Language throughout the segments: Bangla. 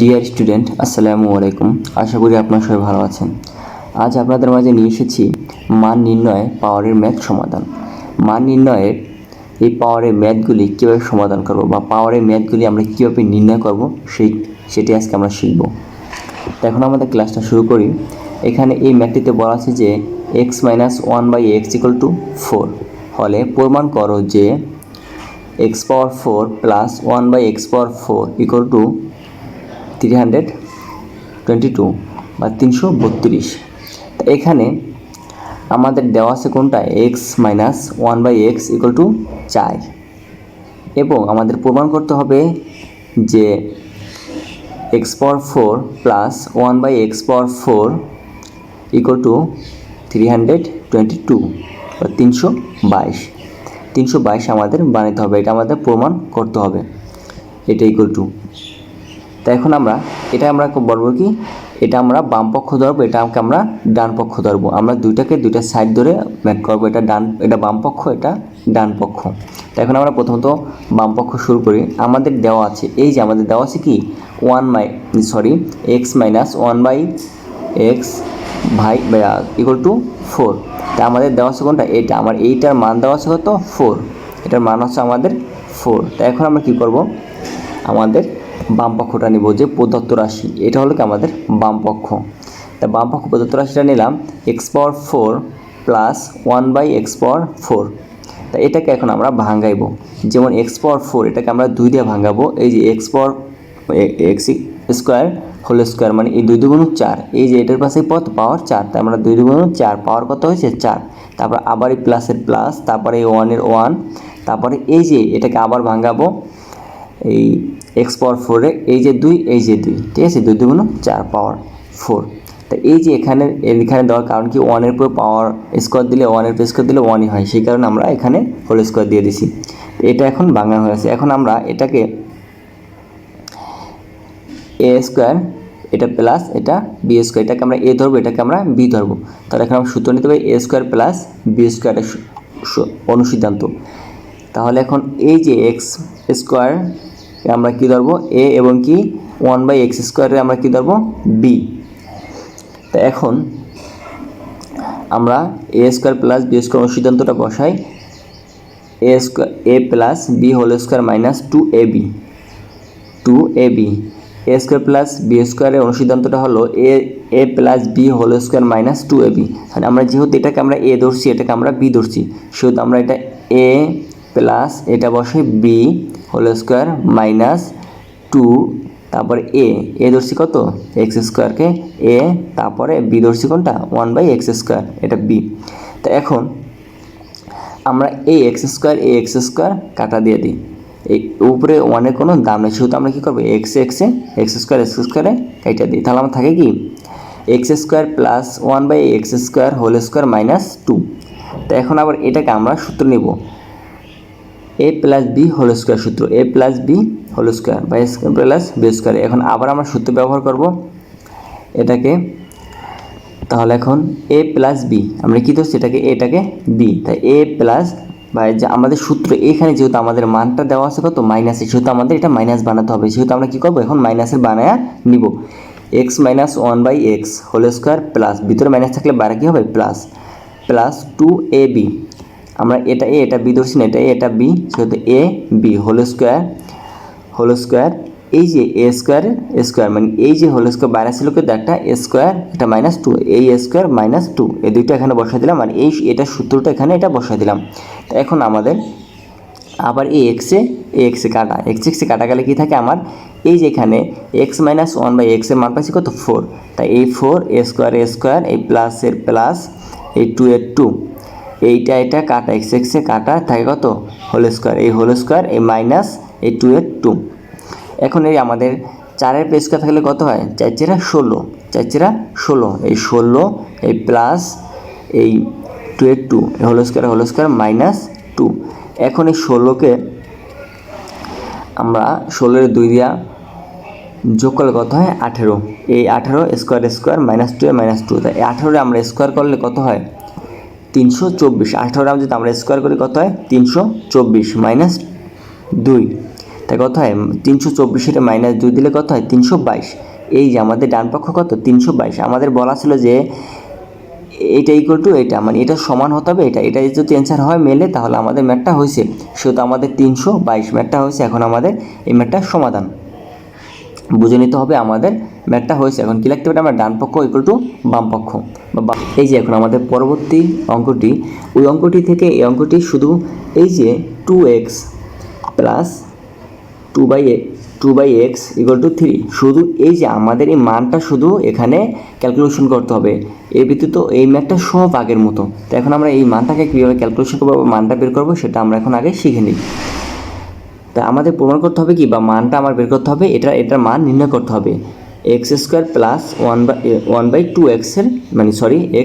ডিয়ার স্টুডেন্ট, আসসালামু আলাইকুম। আশা করি আপনারা সবাই ভালো আছেন। আজ আপনাদের মাঝে নিয়ে এসেছি মান নির্ণয়ে পাওয়ারের ম্যাথ সমাধান। মান নির্ণয়ের এই পাওয়ারের ম্যাথগুলি কীভাবে সমাধান করব বা পাওয়ারের ম্যাথগুলি আমরা কীভাবে নির্ণয় করব সেটি আজকে আমরা শিখব। তো এখন আমাদের ক্লাসটা শুরু করি। এখানে এই ম্যাথটিতে বলা আছে যে x - 1/x = 4 হলে প্রমাণ করো যে x⁴ প্লাস 1/x⁴ = 322 বা 332। তো এখানে আমাদের দেওয়া আছে কোনটা x - 1/x = 4 এবং আমাদের প্রমাণ করতে হবে যে x⁴ প্লাস 1/x⁴ = 322 বা 322 আমাদের বানাতে হবে। এটা আমাদের প্রমাণ করতে হবে এটা = তো এখন এটা আমরা বলবো কি, এটা আমরা বাম পক্ষ ধরবো, এটাকে আমরা ডান পক্ষ ধরবো। আমরা দুইটা সাইড ধরে ম্যাথ করবো। এটা বাম পক্ষ, এটা ডান পক্ষ। তো এখন আমরা প্রথমত বাম পক্ষ শুরু করি। আমাদের দেওয়া আছে, এই যে আমাদের দেওয়া আছে কি x - 1/x = 4। তা আমাদের দেওয়া আছে কোনটা, এটা আমার এইটার মান দেওয়া আছে কত 4, এটার মান হচ্ছে আমাদের 4। তা এখন আমরা কি করব, আমাদের বাম পক্ষটা নিব, যে প্রদত্ত রাশি, এটা হলো কি আমাদের বাম পক্ষ। তা বাম পক্ষ প্রদত্ত রাশিটা নিলাম x⁴ প্লাস 1/x⁴। তা এটাকে এখন আমরা ভাঙাইব। যেমন x⁴ এটাকে আমরা 2 দিয়ে ভাঙাবো। এই যে x² হোল স্কোয়ার মানে এই 2 × 4, এই যে এটার পাশে পাওয়ার 4, তাই আমরা 2 × 4 পাওয়ার কত হয়েছে 4। তারপর আবার এই প্লাসের প্লাস, তারপরে এই 1-এর 1, তারপরে এই যে এটাকে আবার ভাঙাবো এই x⁴ এই যে 2, এই যে 2, ঠিক আছে, 2 × 4 পাওয়ার 4। তো এই যে এখানে দেওয়ার কারণ কি, 1-এর উপর পাওয়ার স্কোয়ার দিলে 1-এর উপর স্কোয়ার দিলে 1-ই হয়, সেই কারণে আমরা এখানে হোল স্কোয়ার দিয়ে দিছি। এটা এখন ভাঙা হয়ে আছে। এখন আমরা এটাকে a², এটা প্লাস এটা b², এটাকে আমরা a ধরবো, এটাকে আমরা b ধরবো। তাহলে এখন আমরা সূত্র নিতে পারি a² প্লাস b² অনুসিদ্ধান্ত। তাহলে এখন এই যে x² আমরা কি ধরবো a, এবং কি 1/x² আমরা কি ধরবো b। তো এখন আমরা a² প্লাস b² অনুসিদ্ধান্তটা বসাই। a plus b whole square minus 2ab a² plus b² এর অনুসিদ্ধান্তটা হলো a plus b whole square minus 2ab। মানে আমরা যেহেতু এটাকে আমরা a ধরছি, এটাকে আমরা b ধরছি, সেহেতু আমরা এটা a প্লাস এটা বসাই b হোল স্কোয়ার মাইনাস 2, তারপরে a ধরছি কত x²কে a, তারপরে b ধরছি কোনটা 1/x², এটা b। তো এখন আমরা এই x² কাটা দিয়ে দিই, এই উপরে 1-এর কোনো দাম নেই, সেহেতু আমরা কী করবো x² কাটা দিই। তাহলে আমার থাকে কি x² plus 1/x² whole square minus 2। তো এখন আবার এটাকে আমরা সূত্র নিব a plus b whole square সূত্র, a plus b whole square by a² plus b²। এখন আবার আমরা সূত্র ব্যবহার করব এটাকে। তাহলে এখন a প্লাস b আমরা কী ধরছি, এটাকে b, তাই a প্লাস বা যে আমাদের সূত্র এখানে যেহেতু আমাদের মানটা দেওয়া আছে কত মাইনাসে, সেহেতু আমাদের এটা মাইনাস বানাতে হবে। সেহেতু আমরা কী করবো, এখন মাইনাসের বানায়া নিব। x - 1/x whole square plus, ভিতরে মাইনাস থাকলে বাইরে কী হবে প্লাস 2ab। আমরা এটা a, এটা b ধরছি না, এটা a, এটা b, সেহেতু a b হোল স্কোয়ার এই যে a² মানে এই যে হোল স্কোয়ার বাইরে ছিল কিন্তু একটা স্কোয়ার, এটা মাইনাস 2, এই a² মাইনাস 2, এই দুইটা এখানে বসাই দিলাম। আর এটা সূত্রটা এখানে এটা বসাই দিলাম। তো এখন আমাদের আবার এই x কাটা, x কাটা গেলে কি থাকে আমার, এই যে এখানে x - 1/x এর মান পাচ্ছি কত 4, তাই এই 4 a² এই প্লাসের প্লাস এই 2-এর 2, এটা কাটা x কাটা থাকে কত হোল স্কোয়ার, এই হোল স্কোয়ার এই মাইনাস এই 2-এর 2। এখন এই আমাদের 4-এর স্কোয়ার থাকলে কত হয়, 4×4 = 16, এই 16 এই প্লাস এই 2-এর 2 হোল স্কোয়ার মাইনাস 2। এখন এই 16কে আমরা 16-এর 2 দিয়া যোগ করলে কত হয় 18, এই 18 স্কোয়ার মাইনাস 2 মাইনাস 2, তাই 18 আমরা স্কোয়ার করলে কত হয় 324। 18 যদি আমরা স্কোয়ার করি কত হয় 324 মাইনাস 2। তাই কত হয় 324 মাইনাস 2 দিলে কত হয় 322। এই যে আমাদের ডান পক্ষ কত 322। আমাদের বলা ছিল যে এটা ইকুয়াল টু এটা, মানে এটা সমান হতে হবে এটা, এটা যদি অ্যান্সার হয় মেলে তাহলে আমাদের ম্যাথটা হয়েছে। সেহেতু আমাদের 322 ম্যাথটা হয়েছে। এখন আমাদের এই ম্যাথটার সমাধান বুঝে নিতে হবে। আমাদের ম্যাথটা হয়েছে। এখন কী লিখতে পারি আমরা, ডান পক্ষ ইকুয়াল টু বাম পক্ষ বা এই যে এখন আমাদের পরবর্তী অঙ্কটি, ওই অঙ্কটি থেকে এই অঙ্কটি শুধু এই যে 2x plus 2/x equal to 3, শুধু এই যে আমাদের এই মানটা শুধু এখানে ক্যালকুলেশন করতে হবে। এর ব্যতীত এই ম্যাথটা সব আগের মতো। তো এখন আমরা এই মানটাকে কীভাবে ক্যালকুলেশন করবো বা মানটা বের করবো সেটা আমরা এখন আগে শিখে নিই। তা আমাদের প্রমাণ করতে হবে কি, বা মানটা আমার বের করতে হবে, এটার মান নির্ণয় করতে হবে। x² প্লাস 1/2x এর মানে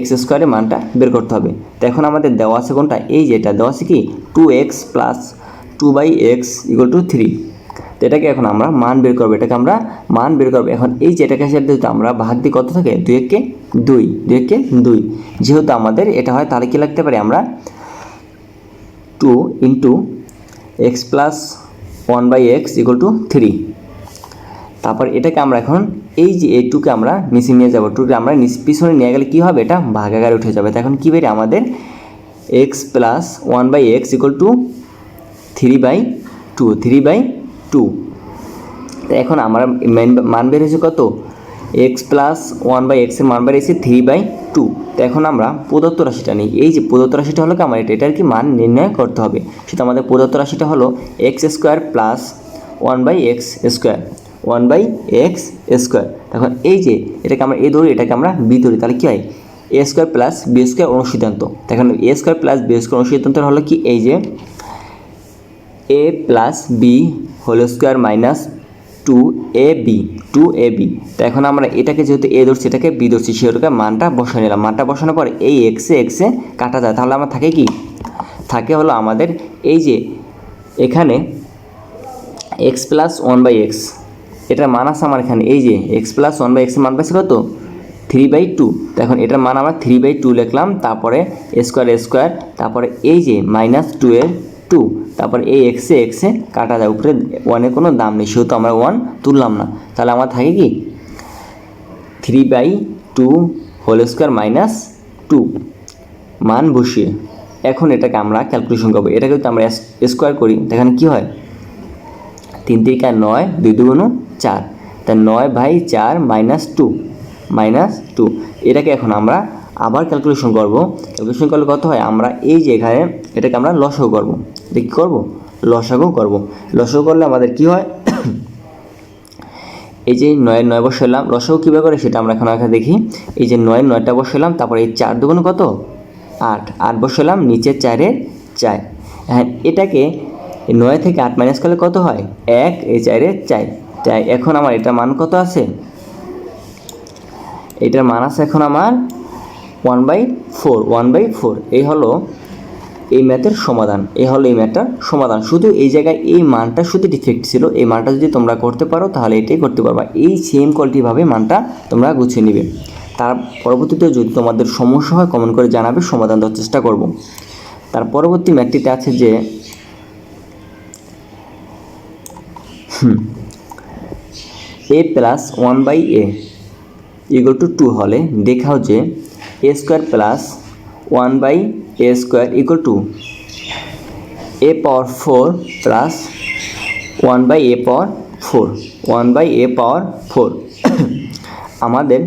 x স্কোয়ারের মানটা বের করতে হবে। তো এখন আমাদের দেওয়া আছে কোনটা, এই যে এটা দেওয়া আছে কি 2x plus 2/x equal to 3। তো এটাকে এখন আমরা মান বের করবো, এটাকে আমরা মান বের করবো। এখন এই যে এটাকে সাথে আমরা ভাগ দিয়ে কত থাকে 2 একে 2, যেহেতু আমাদের এটা হয় তাহলে কী লাগতে পারে আমরা 2 into x plus 1/x equal to 3। তারপর এটাকে আমরা এখন এই যে এই 2কে আমরা নিচে নিয়ে যাবো, 2কে আমরা পিছনে নিয়ে গেলে কী হবে, এটা ভাগাকারে উঠে যাবে। তো এখন কী বেরিয়ে আমাদের x plus 1/x equal to 3/2। তো এখন আমরা মান বের হয়েছে কত, x প্লাস 1/x এর মান বেরিয়েছে 3/2। তো এখন আমরা প্রদত্ত রাশিটা নিই। এই যে প্রদত্ত রাশিটা হলো কি আমার এটার কি মান নির্ণয় করতে হবে। সেটা আমাদের প্রদত্ত রাশিটা হলো x² প্লাস 1/x স্কোয়ার। এখন এই যে এটাকে আমরা এ ধরি, এটাকে আমরা বি ধরি, তাহলে কী হয় a² প্লাস b² অনুসিদ্ধান্ত। এখন a² প্লাস b² অনুসিদ্ধান্ত হলো কি, এই যে a plus B whole square minus 2ab। তো এখন আমরা এটাকে যেহেতু এ ধরছি এটাকে বি ধরছি, সেটাকে মানটা বসে নিলাম। মানটা বসানোর পর এই এক্সে কাটা যায়, তাহলে আমার থাকে কি, থাকে হলো আমাদের এই যে এখানে x প্লাস 1/x, এটার মান আছে আমার এখানে এই যে x প্লাস 1/x এর মান পাইছে কত 3/2। তো এখন এটার মান আমরা 3/2 লিখলাম, তারপরে স্কোয়ার, তারপরে এই যে মাইনাস 2 এর 2, তারপরে এই এক্সে কাটা যায়, উপরে 1-এর কোনো দাম নেই, সেহেতু আমরা 1 তুললাম না। তাহলে আমার থাকে কি 3/2 হোল স্কোয়ার মাইনাস 2 মান বসিয়ে এখন এটাকে আমরা ক্যালকুলেশন করবো। এটাকে যদি আমরা স্কোয়ার করি এখানে কী হয় 3 × 9, 2 × 2 = 4, তা 9/4 -2। এটাকে এখন আমরা আবার ক্যালকুলেশন করব। ক্যালকুলেশন করলে কত হয়, আমরা এই যে এখানে এটাকে আমরা লসাগু করব। এটা কী করবো, লসাগু করব। লসাগু করলে আমাদের কি হয়, এই যে 9 বসালাম, লসাগু কীভাবে করে সেটা আমরা এখন আগে দেখি। এই যে 9টা বসালাম, তারপরে এই 4 2 কত 8 বসালাম, নিচে 4-এর 4। হ্যাঁ, এটাকে 9 থেকে 8 মাইনাস করলে কত হয় 1, এই 4-এর 4। তাই এখন আমার এটার মান কত আছে, এটার মান আছে এখন আমার 1/4। এই হলো এই ম্যাথের সমাধান, শুধু এই জায়গায় এই মানটা শুধু ডিফেক্ট ছিল। এই মানটা যদি তোমরা করতে পারো তাহলে এটাই করতে পারবা। এই সেম কোয়ালিটিভাবে মানটা তোমরা গুছিয়ে নেবে। তার পরবর্তীতে যদি তোমাদের সমস্যা হয় কমেন্ট করে জানাবে, সমাধান দেওয়ার চেষ্টা করব। তার পরবর্তী ম্যাথটিতে আছে যে a plus 1/a equal to 2 হলে দেখাও যে a² plus 1/a² equal to a power 4 plus 1/a পাওয়ার 4। আমাদের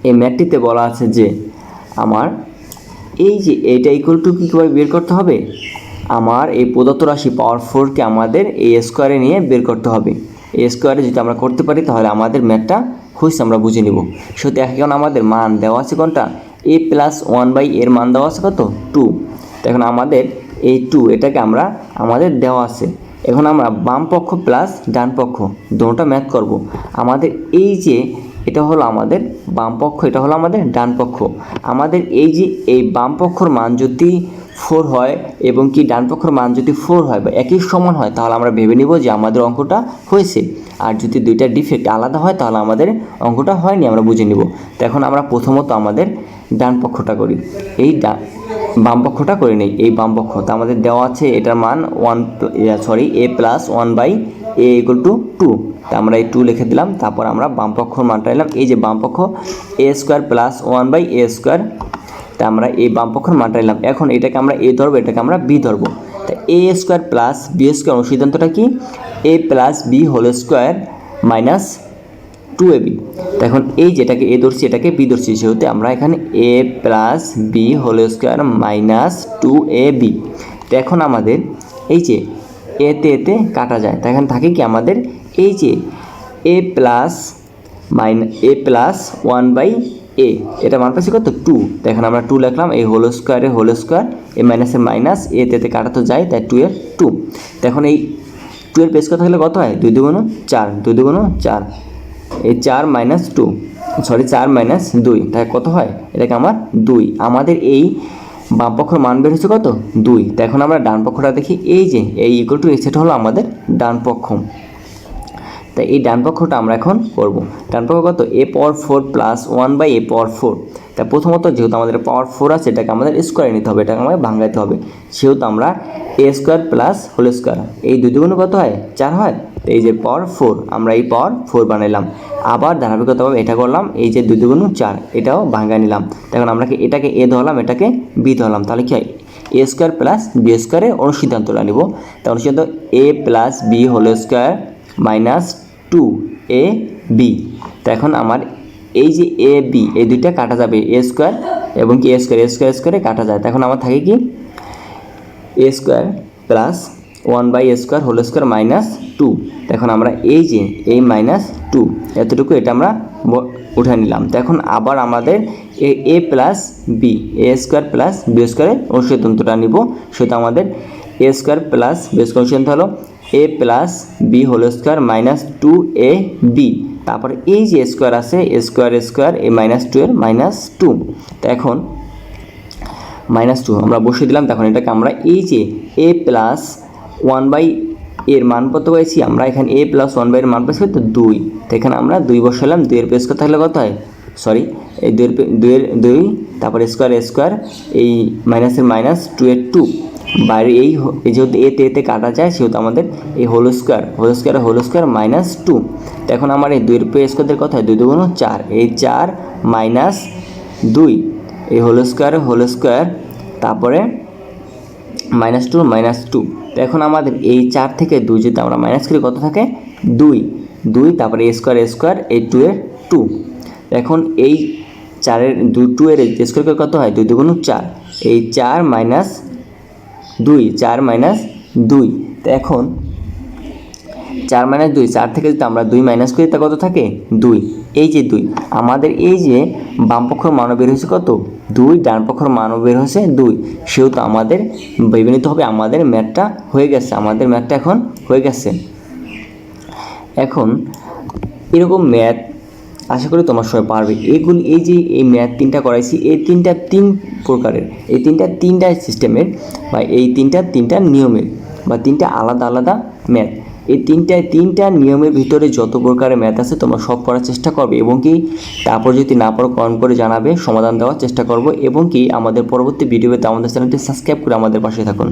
এই ম্যাথটিতে বলা আছে যে আমার এই যে এইটা ইকুয়াল টু কীভাবে বের করতে হবে, আমার এই প্রদত্ত রাশি পাওয়ার 4কে আমাদের এই স্কোয়ারে নিয়ে বের করতে হবে। এই স্কোয়ারে যদি আমরা করতে পারি তাহলে আমাদের ম্যাথটা হয়েছে, আমরা বুঝে নিব। সত্যি এখন আমাদের মান দেওয়া আছে কোনটা, a প্লাস 1/a এর মান দেওয়া আছে কত 2। তো এখন আমাদের এই 2 এটাকে আমরা আমাদের দেওয়া আছে। এখন আমরা বাম পক্ষ প্লাস ডান পক্ষ দুটোটা ম্যাথ করব। আমাদের এই যে এটা হলো আমাদের বাম পক্ষ, এটা হলো আমাদের ডান পক্ষ। আমাদের এই যে এই বাম পক্ষর মান যদি 4 হয় এবং কি ডান পক্ষর মান যদি 4 হয় বা একই সমান হয় তাহলে আমরা ভেবে নিব যে আমাদের অঙ্কটা হয়েছে। আর যদি দুইটা ডিফেক্ট আলাদা হয় তাহলে আমাদের অঙ্কটা হয়নি, আমরা বুঝে নিব। তো এখন আমরা প্রথমত আমাদের ডান পক্ষটা করি। এই বাম পক্ষটা করে নেই। এই বাম পক্ষ তো আমাদের দেওয়া আছে এটার মান a প্লাস 1/a = 2। তা আমরা এই 2 লিখে দিলাম। তারপর আমরা বাম পক্ষর মানটা নিলাম। এই যে বাম পক্ষ a² প্লাস 1/a²। তা আমরা এই বাম পক্ষর মানটা নিলাম। এখন এটাকে আমরা a ধরবো, এটাকে আমরা b ধরবো। তা a² প্লাস b² অনুসিদ্ধান্তটা কি? a plus b whole square minus 2ab। তো এখন এই যেটাকে a ধরছি এটাকে b ধরছি, সেহেতু আমরা এখানে a plus b whole square minus 2ab। তো এখন আমাদের এই যে এতে কাটা যায়, তো এখানে থাকে কি আমাদের এই যে a প্লাস 1/a, এটা মান পাচ্ছি কত? 2। তো এখন আমরা 2 লিখলাম, এই হোল স্কোয়ার এ মাইনাসের মাইনাস, এতে কাটা তো যায়, তাই 2 এর 2। তো এখন এই 2 এর পেজ কত হলে কত হয়? 2 দুগুণ 4, 2 দুগুণ 4, এই 4 মাইনাস 2, 4 মাইনাস 2, তাই কত হয়? এটাকে আমার 2। আমাদের এই বাম পক্ষের মান বের হচ্ছে কত? 2। তো এখন আমরা ডান পক্ষটা দেখি। এই যে এই ইকুয়াল টু এই সেটা হলো আমাদের ডান পক্ষ। তাই এই ডান পক্ষটা আমরা এখন করব। ডান পক্ষ কত? a পাওয়ার 4 প্লাস 1/a পাওয়ার 4। তাই প্রথমত যেহেতু আমাদের পাওয়ার 4 আছে, এটাকে আমাদের স্কোয়ারে নিতে হবে, এটাকে আমাদের ভাঙাইতে হবে। সেহেতু আমরা a² প্লাস হোল স্কোয়ার, এই 2 দুগুণ কত হয়? 4 হয়। তো এই যে পাওয়ার 4, আমরা এই পাওয়ার 4 বানাইলাম। আবার ধারাবাহিকতাভাবে এটা করলাম, এই যে 2 দুগুণ 4, এটাও ভাঙায় নিলাম। তখন আমরা এটাকে a ধরলাম, এটাকে b ধরলাম। তাহলে কি হয়? a² প্লাস b² এর অনুসিদ্ধান্তটা নিব। তার অনুসিদ্ধান্ত a plus b whole square minus 2ab। তো এখন আমার এই যে a b এই দুইটা কাটা যাবে, a² এবং কি a² কাটা যায়। তখন আমার থাকে কি a² plus 1/a² whole square minus 2। এখন আমরা এই যে এই মাইনাস 2 এতটুকু এটা আমরা উঠে নিলাম। তো এখন আবার আমাদের a plus b a² plus b² এর অনুসিদ্ধান্তটা নিব। সেটা আমাদের a² প্লাস b² অনুসিদ্ধান্ত হলো a plus b whole square minus 2ab। তারপর এই যে স্কোয়ার আছে স্কোয়ার এই মাইনাস 2 এর মাইনাস 2। তো এখন মাইনাস 2 আমরা বসিয়ে দিলাম। তখন এটাকে আমরা এই যে a প্লাস 1/a এর মান কত পাইছি? আমরা এখানে a প্লাস 1/a এর মান পাইছি তো 2। তো এখানে আমরা 2 বসালাম। 2 এর পেজ কত থাকলে কত হয়? এই 2 তারপর স্কোয়ার এই মাইনাসের মাইনাস 2 এর 2 বাইরে এই যেহেতু এতে কাটা যায়, সেহেতু আমাদের এই হোল স্কোয়ার মাইনাস 2। তো এখন আমার এই 2 এর পেজ কত হয়? 2 দুগুণ 4, এই 4 মাইনাস 2, এই হোল স্কোয়ার তারপরে মাইনাস 2। তো এখন আমাদের এই 4 থেকে 2 যদি আমরা মাইনাস করি কত থাকে? 2 তারপরে স্কোয়ার এই 2 এর 2। এখন এই 4 এর 2 এর স্কোয়ার কত হয়? 2 দুগুণ 4, এই 4 মাইনাস 2। তো এখন 4 মাইনাস 2, 4 থেকে যদি আমরা 2 মাইনাস করি তা কত থাকে? 2। এই যে 2 আমাদের এই যে বাম পক্ষের মান বের হয়েছে কত? 2, ডান পক্ষের মান বের হয়েছে 2। সেহেতু আমাদের ভেবে নিতে হবে আমাদের ম্যাথটা হয়ে গেছে, এখন হয়ে গেছে। এখন এরকম ম্যাথ আশা করি তোমার সবাই পারবে। এই যে এই ম্যাথ 3টা করাইছি, এই 3 প্রকারের, এই 3টা সিস্টেমের বা এই 3টা নিয়মের বা 3টা আলাদা ম্যাথ। এই 3টা নিয়মের ভিতরে যত প্রকারের ম্যাথ আছে তোমরা সব করার চেষ্টা করবে, এবং কি তারপর যদি না পারো কমেন্ট করে জানাবে, সমাধান দেওয়ার চেষ্টা করব। এবং কি আমাদের পরবর্তী ভিডিওতে আমাদের চ্যানেলটি সাবস্ক্রাইব করে আমাদের পাশে থাকুন।